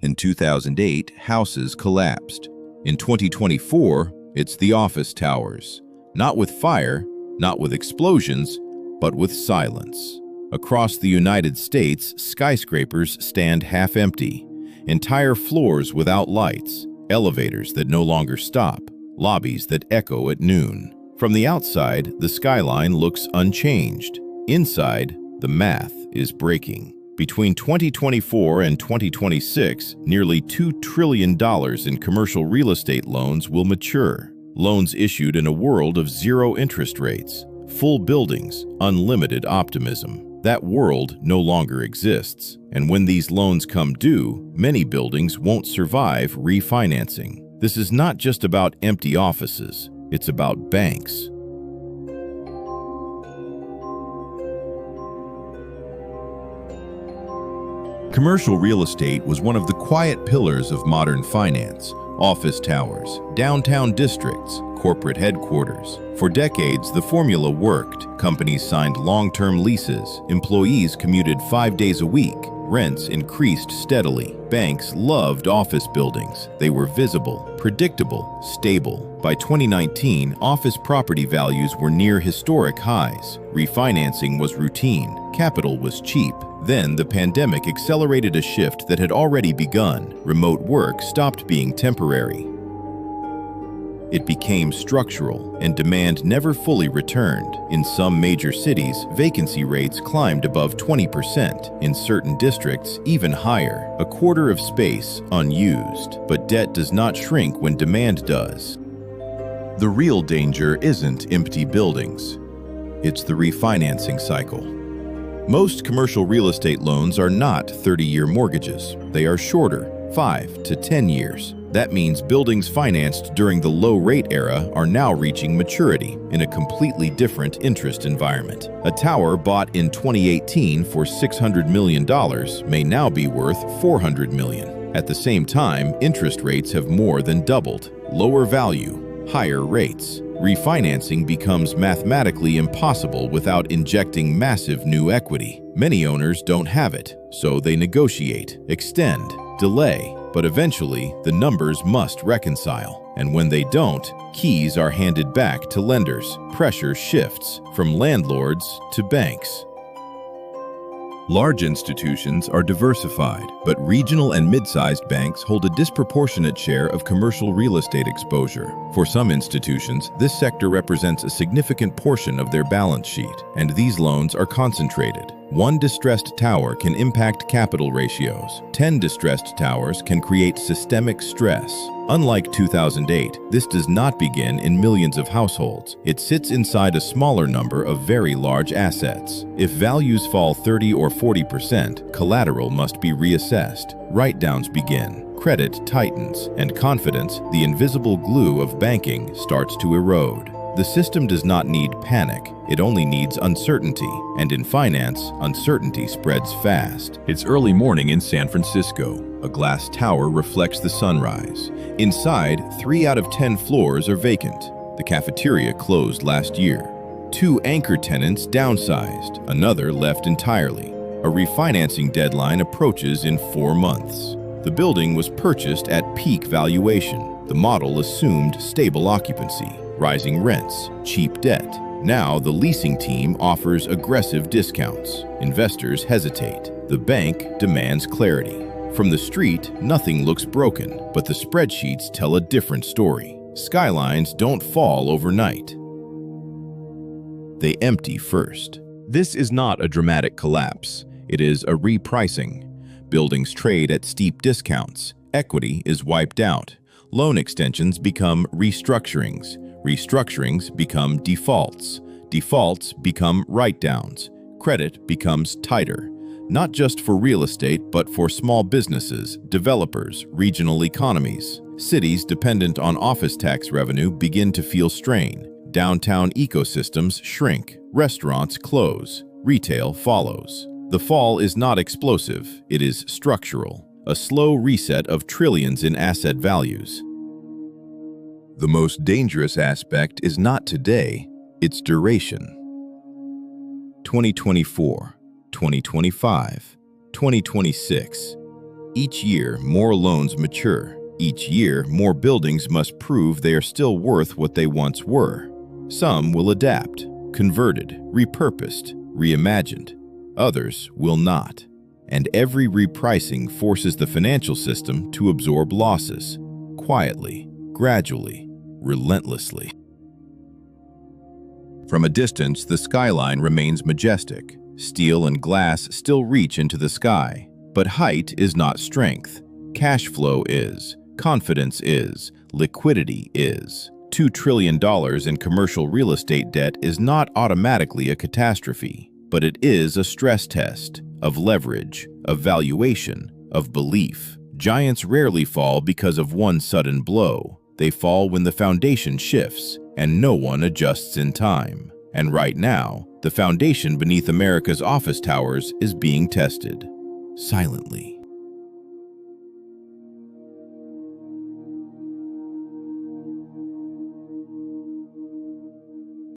In 2008, houses collapsed. In 2024, it's the office towers. Not with fire, not with explosions, but with silence. Across the United States, skyscrapers stand half empty. Entire floors without lights, elevators that no longer stop, lobbies that echo at noon. From the outside, the skyline looks unchanged. Inside, the math is breaking. Between 2024 and 2026, nearly $2 trillion in commercial real estate loans will mature. Loans issued in a world of zero interest rates, full buildings, unlimited optimism. That world no longer exists. And when these loans come due, many buildings won't survive refinancing. This is not just about empty offices, it's about banks. Commercial real estate was one of the quiet pillars of modern finance. Office towers, downtown districts, corporate headquarters. For decades, the formula worked. Companies signed long-term leases. Employees commuted 5 days a week. Rents increased steadily. Banks loved office buildings. They were visible, predictable, stable. By 2019, office property values were near historic highs. Refinancing was routine. Capital was cheap. Then the pandemic accelerated a shift that had already begun. Remote work stopped being temporary. It became structural, and demand never fully returned. In some major cities, vacancy rates climbed above 20%. In certain districts, even higher. A quarter of space unused. But debt does not shrink when demand does. The real danger isn't empty buildings. It's the refinancing cycle. Most commercial real estate loans are not 30-year mortgages. They are shorter, 5 to 10 years. That means buildings financed during the low-rate era are now reaching maturity in a completely different interest environment. A tower bought in 2018 for $600 million may now be worth $400 million. At the same time, interest rates have more than doubled. Lower value, higher rates. Refinancing becomes mathematically impossible without injecting massive new equity. Many owners don't have it, so they negotiate, extend, delay. But eventually, the numbers must reconcile. And when they don't, keys are handed back to lenders. Pressure shifts from landlords to banks. Large institutions are diversified, but regional and mid-sized banks hold a disproportionate share of commercial real estate exposure. For some institutions, this sector represents a significant portion of their balance sheet, and these loans are concentrated. One distressed tower can impact capital ratios. 10 distressed towers can create systemic stress. Unlike 2008, this does not begin in millions of households. It sits inside a smaller number of very large assets. If values fall 30 or 40%, collateral must be reassessed. Write-downs begin. Credit tightens, and confidence, the invisible glue of banking, starts to erode. The system does not need panic, it only needs uncertainty, and in finance, uncertainty spreads fast. It's early morning in San Francisco. A glass tower reflects the sunrise. Inside, 3 out of 10 floors are vacant. The cafeteria closed last year. 2 anchor tenants downsized, another left entirely. A refinancing deadline approaches in 4 months. The building was purchased at peak valuation. The model assumed stable occupancy, rising rents, cheap debt. Now the leasing team offers aggressive discounts. Investors hesitate. The bank demands clarity. From the street, nothing looks broken, but the spreadsheets tell a different story. Skylines don't fall overnight. They empty first. This is not a dramatic collapse. It is a repricing. Buildings trade at steep discounts. Equity is wiped out. Loan extensions become restructurings. Restructurings become defaults. Defaults become write-downs. Credit becomes tighter, not just for real estate, but for small businesses, developers, regional economies. Cities dependent on office tax revenue begin to feel strain. Downtown ecosystems shrink. Restaurants close. Retail follows. The fall is not explosive, it is structural. A slow reset of trillions in asset values. The most dangerous aspect is not today, it's duration. 2024, 2025, 2026. Each year, more loans mature. Each year, more buildings must prove they are still worth what they once were. Some will adapt, converted, repurposed, reimagined. Others will not. And every repricing forces the financial system to absorb losses, quietly, gradually, relentlessly. From a distance, the skyline remains majestic. Steel and glass still reach into the sky. But height is not strength. Cash flow is. Confidence is. Liquidity is. $2 trillion in commercial real estate debt is not automatically a catastrophe, but it is a stress test of leverage, of valuation, of belief. Giants rarely fall because of one sudden blow. They fall when the foundation shifts and no one adjusts in time. And right now, the foundation beneath America's office towers is being tested. Silently.